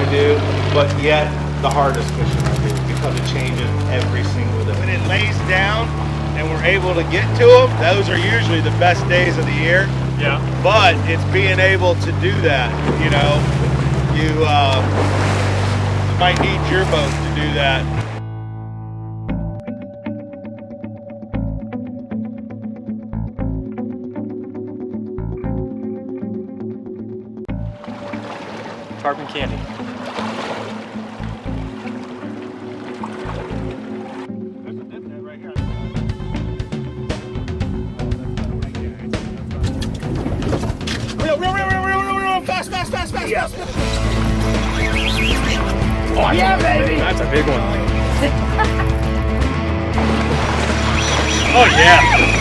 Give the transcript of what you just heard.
I do, but yet the hardest fishing I do because it changes every single day. When it lays down and we're able to get to them, those are usually the best days of the year. Yeah. But it's being able to do that, you know. You might need your boat to do that. Tarpon candy. Real, fast. Yes. Oh yeah, baby. That's a big one. Oh yeah.